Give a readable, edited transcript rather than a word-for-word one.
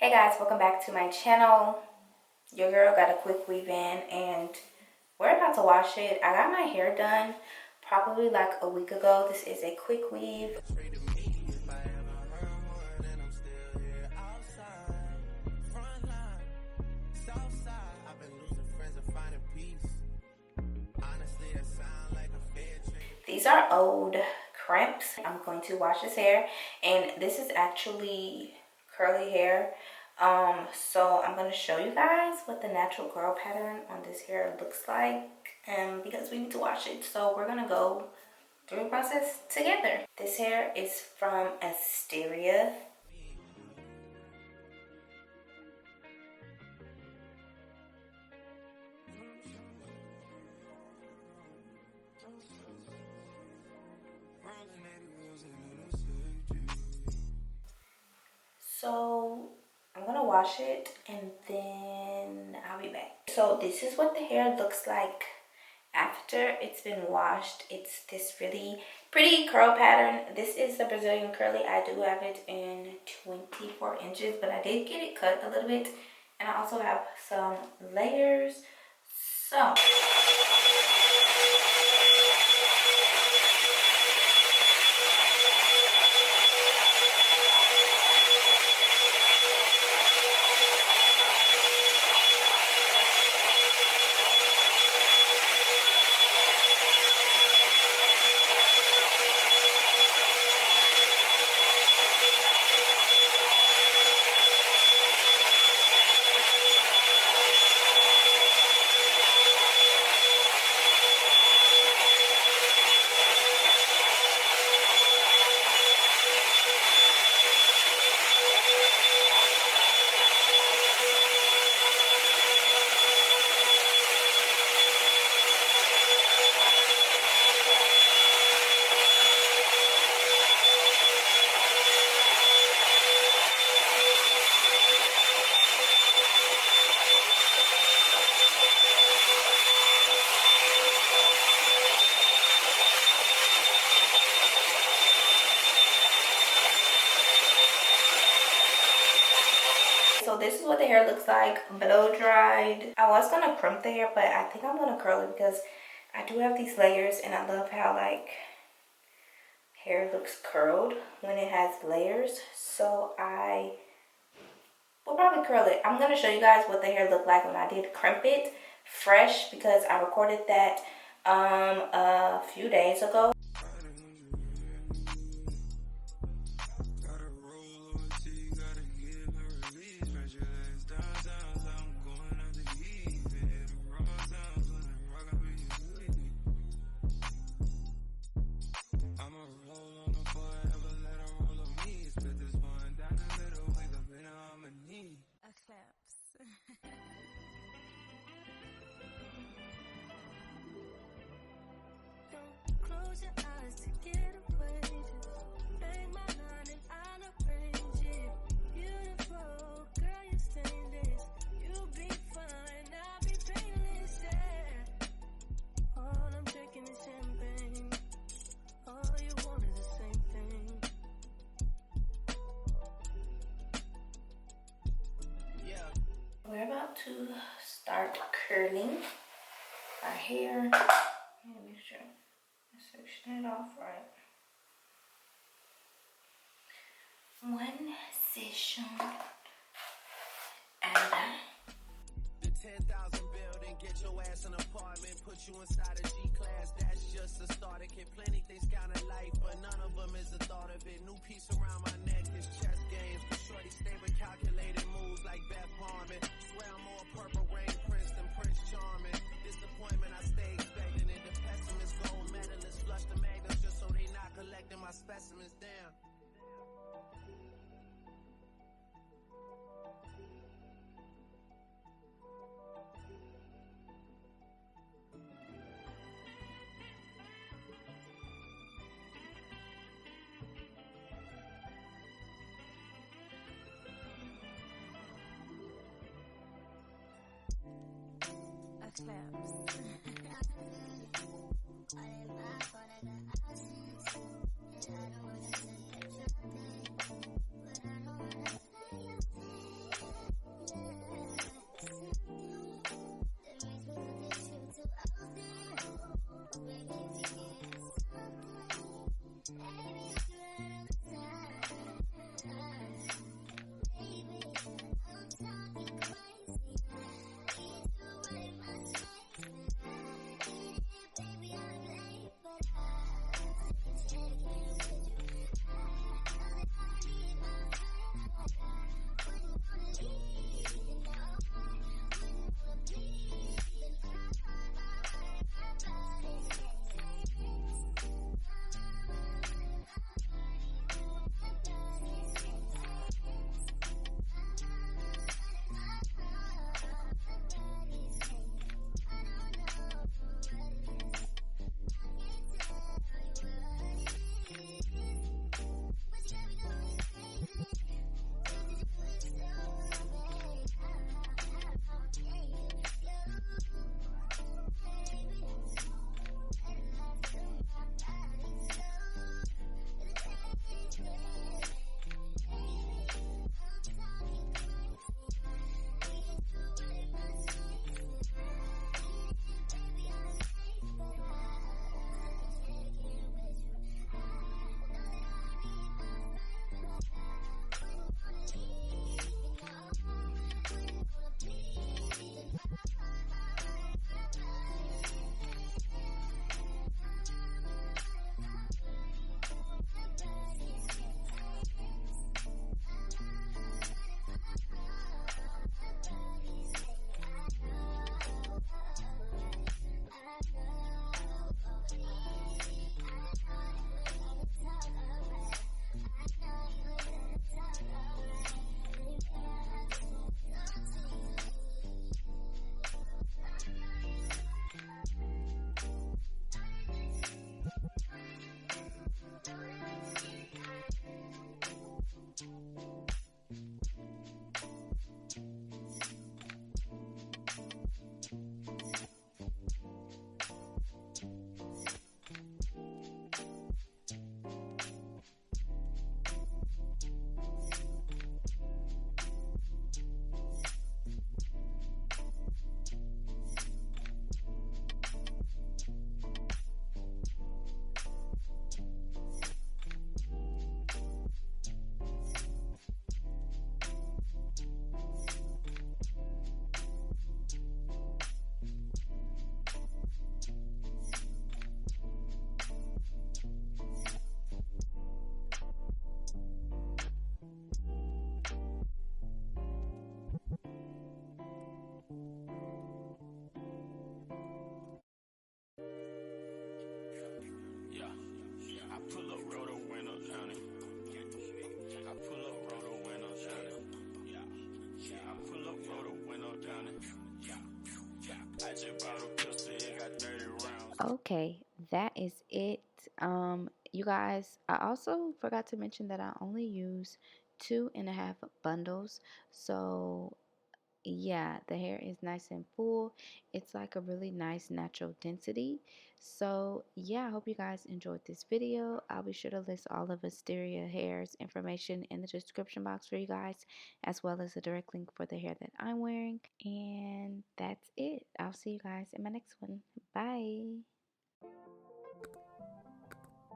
Hey guys, welcome back to my channel. Your girl got a quick weave in and we're about to wash it. I got my hair done probably like a week ago. This is a quick weave. These are old crimps. I'm going to wash his hair, and this is actually curly hair. So I'm going to show you guys what the natural curl pattern on this hair looks like, because we need to wash it. So we're going to go through the process together. This hair is from Asteria. So I'm gonna wash it and then I'll be back. So this is what the hair looks like after it's been washed. It's this really pretty curl pattern. This is the Brazilian curly. I do have it in 24 inches, but I did get it cut a little bit, and I also have some layers. So this is what the hair looks like blow dried. I was gonna crimp the hair, but I think I'm gonna curl it because I do have these layers, and I love how like hair looks curled when it has layers. So I will probably curl it. I'm gonna show you guys what the hair looked like when I did crimp it fresh, because I recorded that a few days ago. Close your eyes to get away. Just make my mind and I'll arrange it. Beautiful, girl, you stainless. You'll be fine, I'll be painless, yeah. All I'm drinking is champagne. All you want is the same thing. Yeah. We're about to start curling our hair. Make sure I section it off right. One session and the 10,000 building, get your ass an apartment, put you inside a G-class. That's just a start. It can plenty things count in life, but none of them is the thought of it. New piece around my neck is chess games. Shorty stay with calculated moves like Beth Harmon. Swear I'm more purple rain prince than Prince Charming. Disappointment I stay expecting it. The pessimist gold medalists flush the magnets just so they not collecting my specimens down. Okay, that is it. You guys, I also forgot to mention that I only use 2.5 bundles. So yeah, the hair is nice and full. It's like a really nice natural density. So yeah, I hope you guys enjoyed this video. I'll be sure to list all of Asteria hair's information in the description box for you guys, as well as a direct link for the hair that I'm wearing. And that's it. I'll see you guys in my next one. Bye.